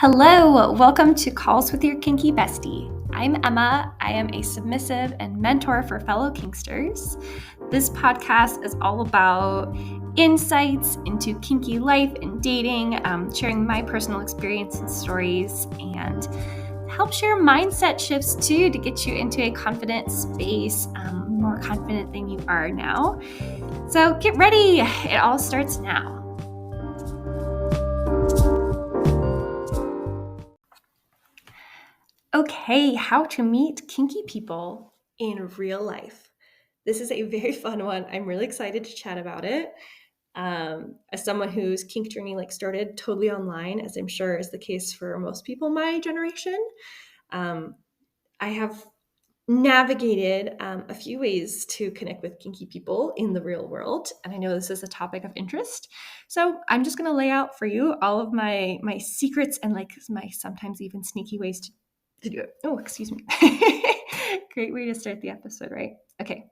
Hello, welcome to Calls with Your Kinky Bestie. I'm Emma. I am a submissive and mentor for fellow Kinksters. This podcast is all about insights into kinky life and dating, sharing my personal experience and stories, and help share mindset shifts too to get you into a confident space, more confident than you are now. So get ready, it all starts now. Okay, how to meet kinky people in real life. This is a very fun one. I'm really excited to chat about it. As someone whose kink journey started totally online, as I'm sure is the case for most people my generation, I have navigated a few ways to connect with kinky people in the real world, and I know this is a topic of interest. So I'm just going to lay out for you all of my secrets and my sometimes even sneaky ways to do it. Oh, excuse me. Great way to start the episode, right? Okay.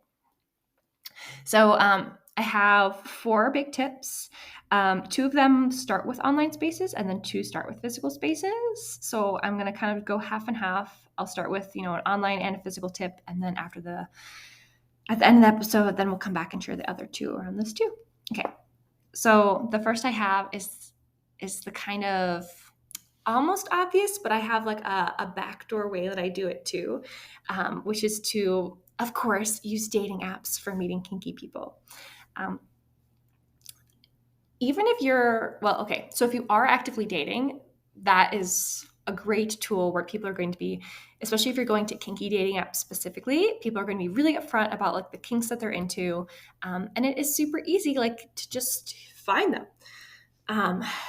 So I have 4 big tips. 2 of them start with online spaces and then 2 start with physical spaces. So I'm going to kind of go half and half. I'll start with, an online and a physical tip. And then at the end of the episode, then we'll come back and share the other 2 around this too. Okay. So the first I have is the kind of almost obvious, but I have a backdoor way that I do it too, which is to, of course, use dating apps for meeting kinky people. Even if you're, so if you are actively dating, that is a great tool where people are going to be, especially if you're going to kinky dating apps specifically, people are going to be really upfront about the kinks that they're into. And it is super easy, to just find them.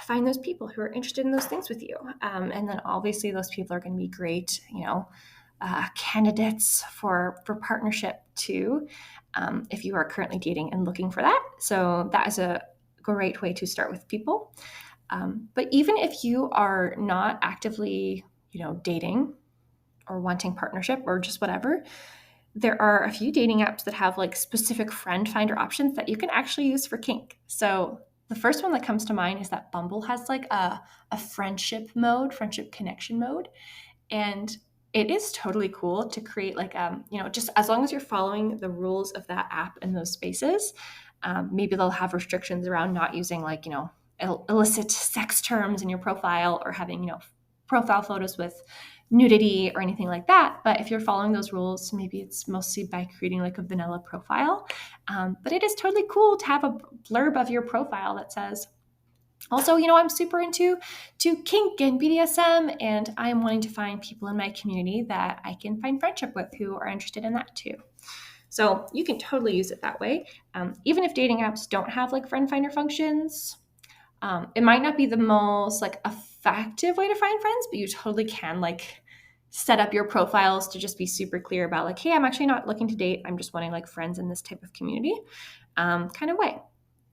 Find those people who are interested in those things with you. And then obviously those people are going to be great, candidates for partnership too, if you are currently dating and looking for that. So that is a great way to start with people. But even if you are not actively, dating or wanting partnership or just whatever, there are a few dating apps that have specific friend finder options that you can actually use for kink. So the first one that comes to mind is that Bumble has a friendship mode, friendship connection mode. And it is totally cool to create just as long as you're following the rules of that app in those spaces. Maybe they'll have restrictions around not using illicit sex terms in your profile or having, profile photos with nudity or anything like that. But if you're following those rules, maybe it's mostly by creating a vanilla profile. But it is totally cool to have a blurb of your profile that says, also, I'm super into kink and BDSM, and I'm wanting to find people in my community that I can find friendship with who are interested in that too. So you can totally use it that way. Even if dating apps don't have friend finder functions, it might not be the most effective way to find friends, but you totally can set up your profiles to just be super clear about hey, I'm actually not looking to date. I'm just wanting friends in this type of community kind of way.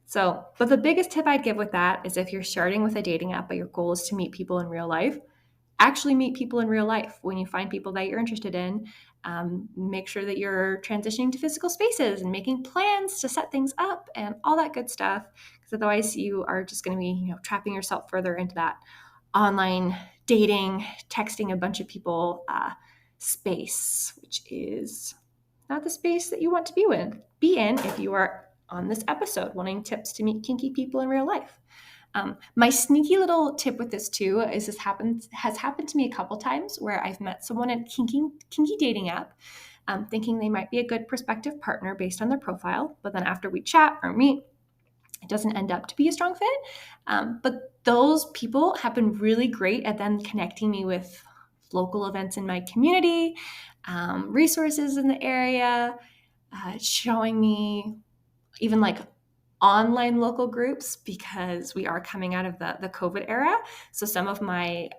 So, but the biggest tip I'd give with that is if you're starting with a dating app, but your goal is to meet people in real life, actually meet people in real life. When you find people that you're interested in, make sure that you're transitioning to physical spaces and making plans to set things up and all that good stuff. Because otherwise you are just going to be, trapping yourself further into that online dating, texting a bunch of people space, which is not the space that you want to be in if you are on this episode wanting tips to meet kinky people in real life. My sneaky little tip with this too is has happened to me a couple times where I've met someone at a kinky dating app, thinking they might be a good prospective partner based on their profile, but then after we chat or meet, it doesn't end up to be a strong fit. But those people have been really great at then connecting me with local events in my community, resources in the area, showing me even online local groups, because we are coming out of the COVID era. So some of my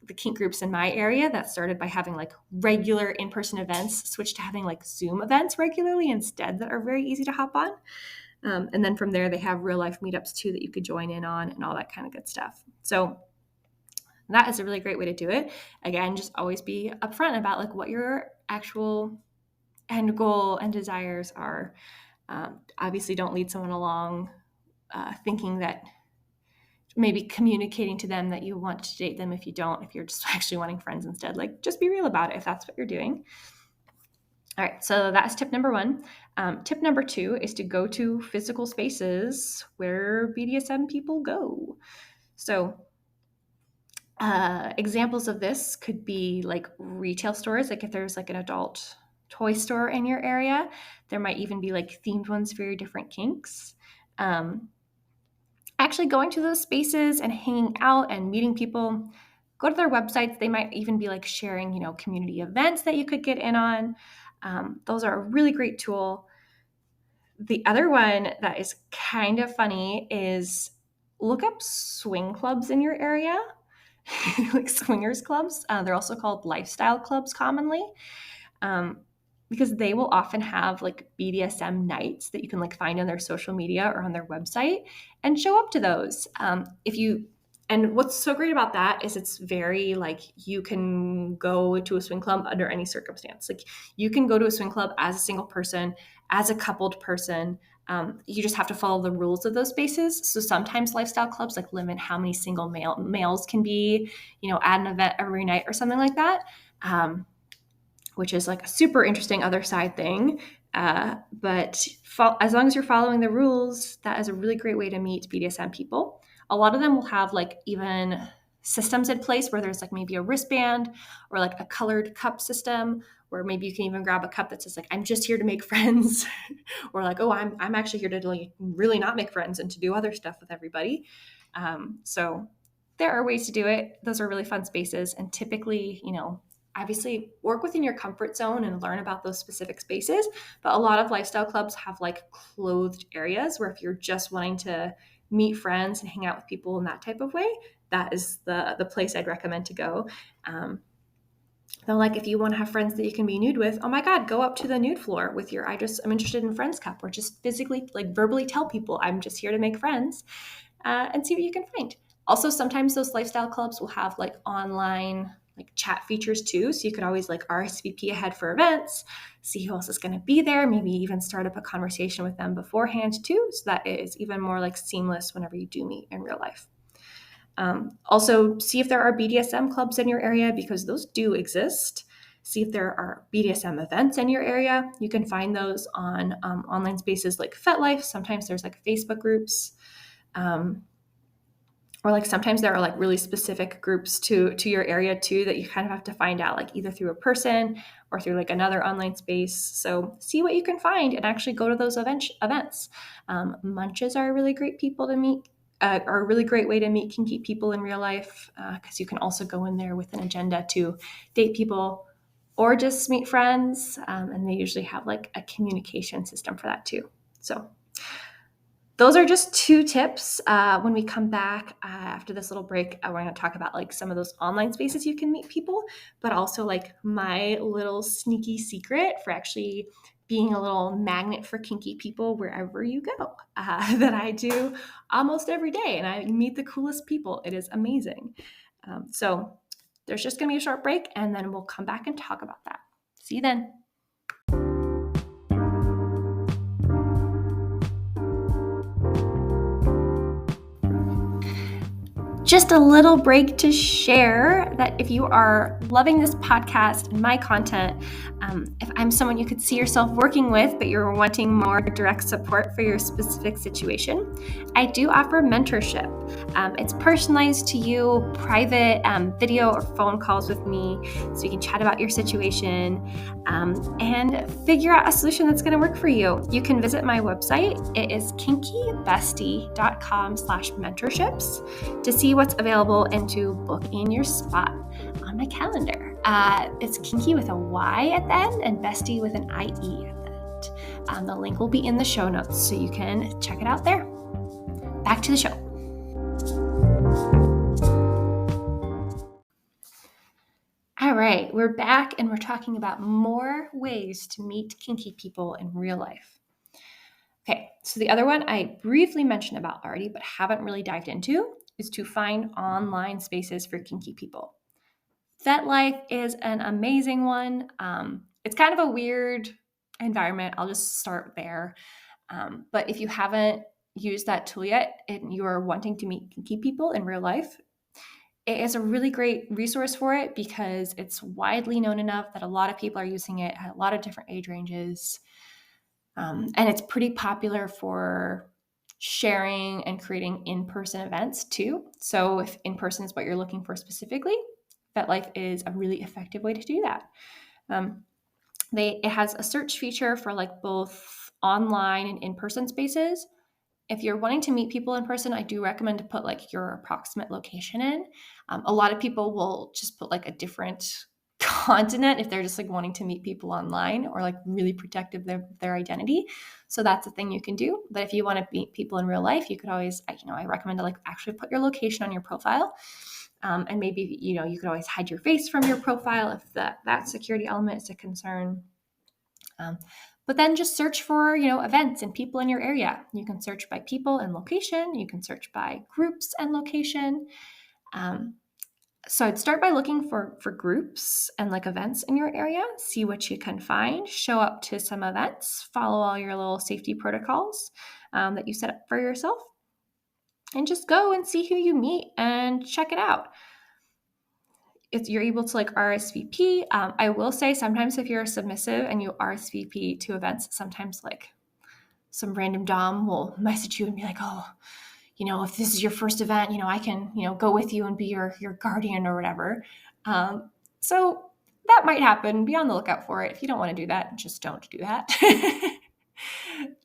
the kink groups in my area that started by having regular in-person events switched to having Zoom events regularly instead that are very easy to hop on. And then from there, they have real life meetups too that you could join in on and all that kind of good stuff. So that is a really great way to do it. Again, just always be upfront about what your actual end goal and desires are. Obviously, don't lead someone along thinking that maybe communicating to them that you want to date them if you don't, if you're just actually wanting friends instead. Like, just be real about it if that's what you're doing. All right, so that's tip number one. Tip number two is to go to physical spaces where BDSM people go. So examples of this could be like retail stores, like if there's like an adult toy store in your area, there might even be like themed ones for your different kinks. Actually going to those spaces and hanging out and meeting people, go to their websites. They might even be like sharing, community events that you could get in on. Those are a really great tool. The other one that is kind of funny is look up swing clubs in your area, like swingers clubs. They're also called lifestyle clubs commonly. Because they will often have like BDSM nights that you can like find on their social media or on their website and show up to those. And what's so great about that is it's very like you can go to a swing club under any circumstance. Like you can go to a swing club as a single person, as a coupled person. You just have to follow the rules of those spaces. So sometimes lifestyle clubs like limit how many single males can be, at an event every night or something like that. Which is like a super interesting other side thing. But as long as you're following the rules, that is a really great way to meet BDSM people. A lot of them will have like even systems in place where there's like maybe a wristband or like a colored cup system where maybe you can even grab a cup that says like, I'm just here to make friends or like, oh, I'm actually here to like really not make friends and to do other stuff with everybody. So there are ways to do it. Those are really fun spaces. And typically, obviously work within your comfort zone and learn about those specific spaces. But a lot of lifestyle clubs have like clothed areas where if you're just wanting to meet friends and hang out with people in that type of way, that is the place I'd recommend to go. Though, like if you want to have friends that you can be nude with, oh my God, go up to the nude floor with your I'm interested in friends cup, or just physically, like verbally tell people I'm just here to make friends and see what you can find. Also, sometimes those lifestyle clubs will have like online like chat features too. So you could always like RSVP ahead for events, see who else is going to be there, maybe even start up a conversation with them beforehand too. So that it is even more like seamless whenever you do meet in real life. Also, see if there are BDSM clubs in your area because those do exist. See if there are BDSM events in your area. You can find those on online spaces like FetLife. Sometimes there's like Facebook groups. Or like sometimes there are like really specific groups to your area too that you kind of have to find out like either through a person or through like another online space. So see what you can find and actually go to those events. Munches are really great people to meet. Are a really great way to meet kinky people in real life because you can also go in there with an agenda to date people or just meet friends. And they usually have like a communication system for that too. So those are just two tips. When we come back after this little break, we're going to talk about like some of those online spaces you can meet people, but also like my little sneaky secret for actually being a little magnet for kinky people wherever you go that I do almost every day. And I meet the coolest people. It is amazing. So there's just going to be a short break and then we'll come back and talk about that. See you then. Just a little break to share that if you are loving this podcast and my content, if I'm someone you could see yourself working with, but you're wanting more direct support for your specific situation, I do offer mentorship. It's personalized to you, private video or phone calls with me, so you can chat about your situation and figure out a solution that's going to work for you. You can visit my website. It is kinkybestie.com/mentorships to see what's available and to book in your spot on my calendar. It's kinky with a Y at the end and bestie with an IE at the end. The link will be in the show notes, so you can check it out there. Back to the show. All right, we're back and we're talking about more ways to meet kinky people in real life. Okay, so the other one I briefly mentioned about already, but haven't really dived into, is to find online spaces for kinky people. FetLife is an amazing one. It's kind of a weird environment. I'll just start there. But if you haven't used that tool yet and you are wanting to meet kinky people in real life, it is a really great resource for it because it's widely known enough that a lot of people are using it at a lot of different age ranges. And it's pretty popular for sharing and creating in-person events too. So if in-person is what you're looking for specifically, FetLife is a really effective way to do that. It has a search feature for like both online and in-person spaces. If you're wanting to meet people in person, I do recommend to put like your approximate location in. A lot of people will just put like a different continent if they're just like wanting to meet people online or like really protective of their identity. So that's a thing you can do. But if you want to meet people in real life, you could always, I recommend to like actually put your location on your profile. And maybe, you could always hide your face from your profile if that security element is a concern. But then just search for, events and people in your area. You can search by people and location. You can search by groups and location. So I'd start by looking for groups and like events in your area, see what you can find, show up to some events, follow all your little safety protocols that you set up for yourself, and just go and see who you meet and check it out. If you're able to like RSVP, I will say sometimes if you're submissive and you RSVP to events, sometimes like some random dom will message you and be like, oh, if this is your first event, I can, go with you and be your guardian or whatever. So that might happen. Be on the lookout for it. If you don't want to do that, just don't do that.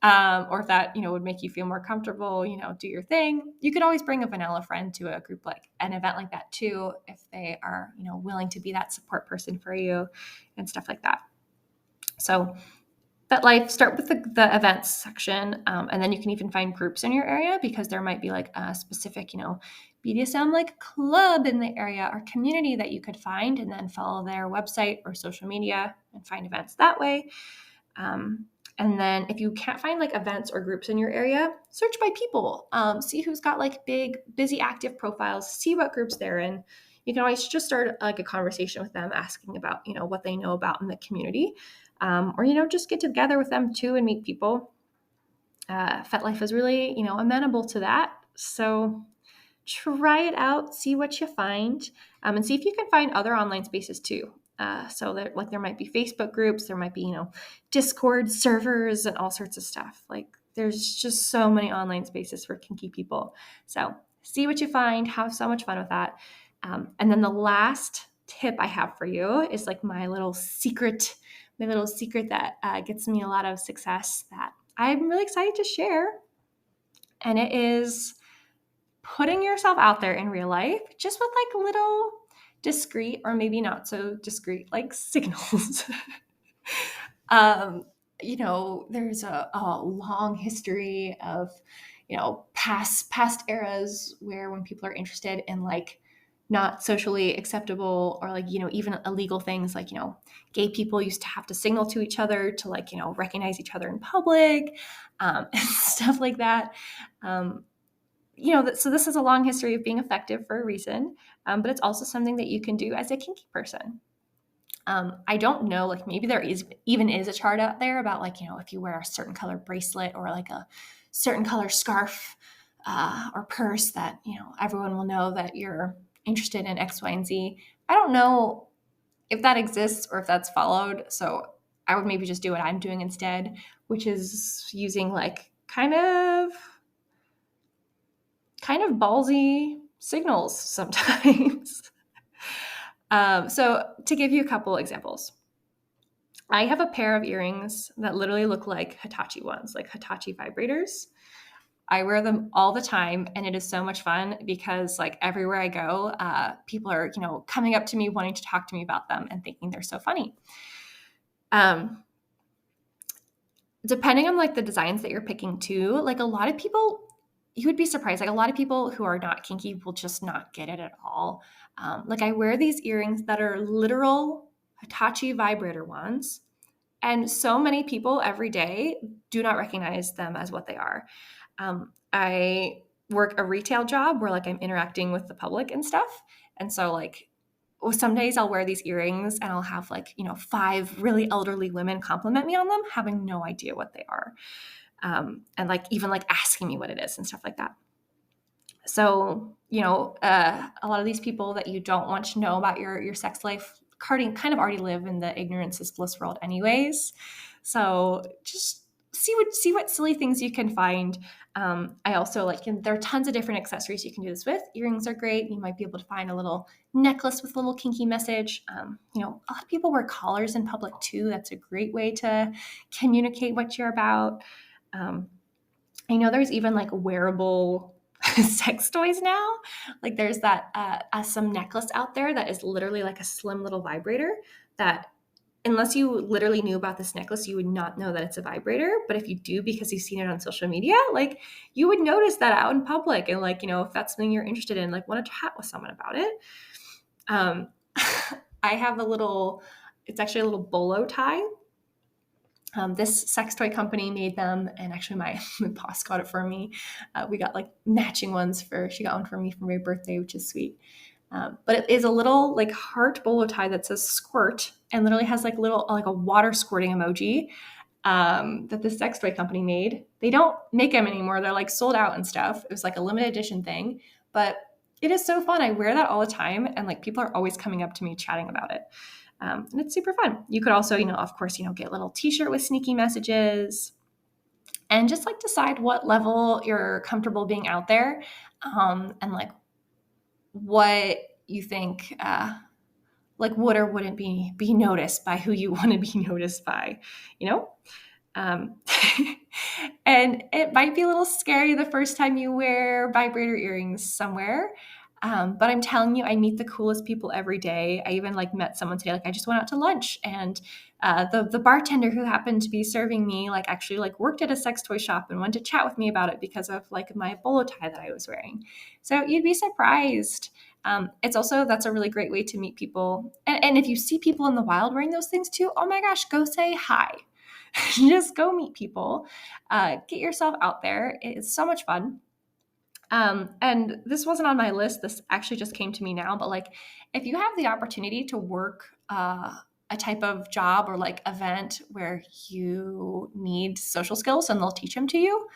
Or if that, would make you feel more comfortable, do your thing. You could always bring a vanilla friend to a group like an event like that too, if they are, willing to be that support person for you and stuff like that. So FetLife, start with the events section, and then you can even find groups in your area because there might be like a specific, BDSM like club in the area or community that you could find, and then follow their website or social media and find events that way. And then if you can't find like events or groups in your area, search by people. See who's got like big, busy, active profiles. See what groups they're in. You can always just start like a conversation with them, asking about what they know about in the community. Or just get together with them too and meet people. FetLife is really amenable to that. So try it out, see what you find, and see if you can find other online spaces too. So there might be Facebook groups, there might be Discord servers and all sorts of stuff. Like there's just so many online spaces for kinky people. So see what you find, have so much fun with that. And then the last tip I have for you is like my little secret that gets me a lot of success that I'm really excited to share. And it is putting yourself out there in real life, just with like little discreet or maybe not so discreet like signals. There's a long history of, past eras where when people are interested in like not socially acceptable or like, even illegal things like, gay people used to have to signal to each other to like, recognize each other in public, and stuff like that. So this is a long history of being effective for a reason, but it's also something that you can do as a kinky person. I don't know, like maybe there is a chart out there about like, if you wear a certain color bracelet or like a certain color scarf or purse that, everyone will know that you're interested in X, Y, and Z. I don't know if that exists or if that's followed. So I would maybe just do what I'm doing instead, which is using like kind of ballsy signals sometimes. So to give you a couple examples, I have a pair of earrings that literally look like Hitachi ones, like Hitachi vibrators. I wear them all the time, and it is so much fun because like everywhere I go, people are, coming up to me wanting to talk to me about them and thinking they're so funny. Depending on like the designs that you're picking too, like a lot of people, you would be surprised. Like a lot of people who are not kinky will just not get it at all. Like I wear these earrings that are literal Hitachi vibrator ones. And so many people every day do not recognize them as what they are. I work a retail job where like I'm interacting with the public and stuff. And so like some days I'll wear these earrings and I'll have like, 5 really elderly women compliment me on them, having no idea what they are. and like even like asking me what it is and stuff like that. So, a lot of these people that you don't want to know about your sex life kind of already live in the ignorance is bliss world anyways. So just see what silly things you can find. I also there are tons of different accessories you can do this with. Earrings are great. You might be able to find a little necklace with a little kinky message. A lot of people wear collars in public too. That's a great way to communicate what you're about. I know there's even like wearable sex toys now. Like there's that some necklace out there that is literally like a slim little vibrator that, unless you literally knew about this necklace, you would not know that it's a vibrator. But if you do, because you've seen it on social media, like you would notice that out in public. And like, if that's something you're interested in, like want to chat with someone about it. I have it's actually a little bolo tie. This sex toy company made them, and actually my boss got it for me. We got like matching ones she got one for me for my birthday, which is sweet. But it is a little like heart bolo tie that says squirt and literally has like a water squirting emoji that the sex toy company made. They don't make them anymore. They're like sold out and stuff. It was like a limited edition thing, but it is so fun. I wear that all the time, and like people are always coming up to me chatting about it. And it's super fun. You could also, of course, get a little t-shirt with sneaky messages and just like decide what level you're comfortable being out there, and like what you think like would or wouldn't be noticed by who you want to be noticed by, and it might be a little scary the first time you wear vibrator earrings somewhere. But I'm telling you, I meet the coolest people every day. I even like met someone today. Like I just went out to lunch, and the bartender who happened to be serving me like actually like worked at a sex toy shop and wanted to chat with me about it because of like my bolo tie that I was wearing. So you'd be surprised. That's a really great way to meet people. And if you see people in the wild wearing those things too, oh my gosh, go say hi. Just go meet people. Get yourself out there. It's so much fun. And this wasn't on my list. This actually just came to me now. But like, if you have the opportunity to work a type of job or like event where you need social skills and they'll teach them to you,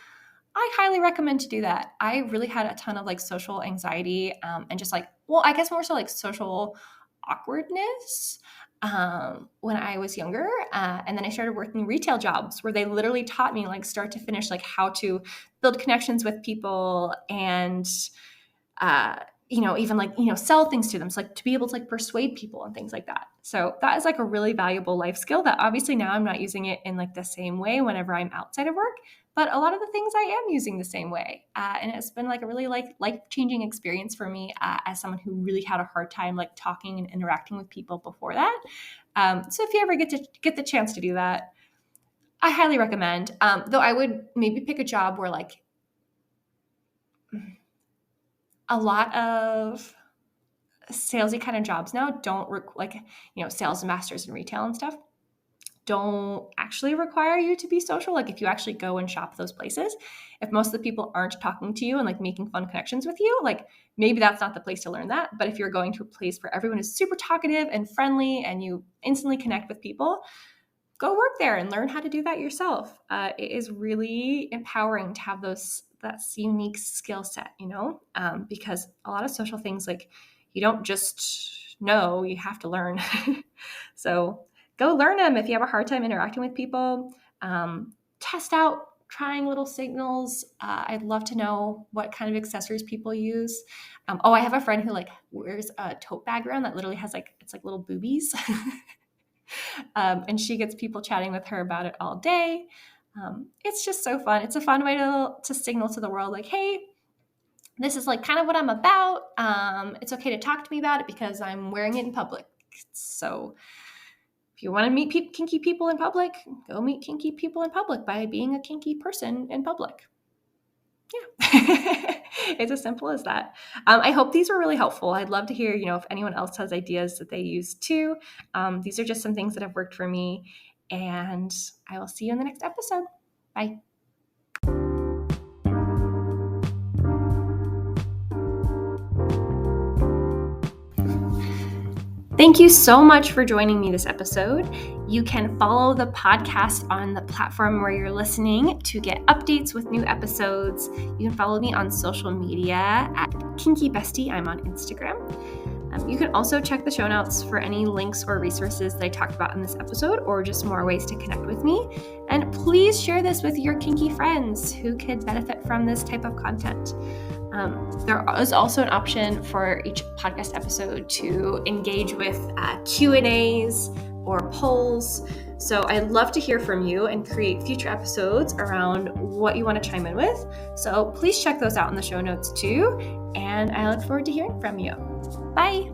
I highly recommend to do that. I really had a ton of like social anxiety and just like, well, I guess more so like social awkwardness when I was younger. And then I started working retail jobs where they literally taught me like start to finish, like how to build connections with people and, even like, sell things to them. So like to be able to like persuade people and things like that. So that is like a really valuable life skill that obviously now I'm not using it in like the same way whenever I'm outside of work, but a lot of the things I am using the same way. And it's been like a really like life-changing experience for me as someone who really had a hard time like talking and interacting with people before that. So if you ever get the chance to do that, I highly recommend. Though I would maybe pick a job where like a lot of salesy kind of jobs now don't sales masters in retail and stuff don't actually require you to be social. Like if you actually go and shop those places, if most of the people aren't talking to you and like making fun connections with you, like maybe that's not the place to learn that. But if you're going to a place where everyone is super talkative and friendly and you instantly connect with people, go work there and learn how to do that yourself. It is really empowering to have that unique skill set, because a lot of social things, like you don't just know, you have to learn. So go learn them if you have a hard time interacting with people. Test out trying little signals. I'd love to know what kind of accessories people use. I have a friend who like wears a tote bag around that literally has it's like little boobies. And she gets people chatting with her about it all day. It's just so fun. It's a fun way to signal to the world like, hey, this is like kind of what I'm about. It's okay to talk to me about it because I'm wearing it in public. So if you want to meet kinky people in public, go meet kinky people in public by being a kinky person in public. Yeah, it's as simple as that. I hope these were really helpful. I'd love to hear, if anyone else has ideas that they use too. These are just some things that have worked for me, and I will see you in the next episode. Bye. Thank you so much for joining me this episode. You can follow the podcast on the platform where you're listening to get updates with new episodes. You can follow me on social media at Kinky Bestie. I'm on Instagram. You can also check the show notes for any links or resources that I talked about in this episode, or just more ways to connect with me. And please share this with your kinky friends who could benefit from this type of content. There is also an option for each podcast episode to engage with Q&As or polls. So I'd love to hear from you and create future episodes around what you want to chime in with. So please check those out in the show notes too. And I look forward to hearing from you. Bye.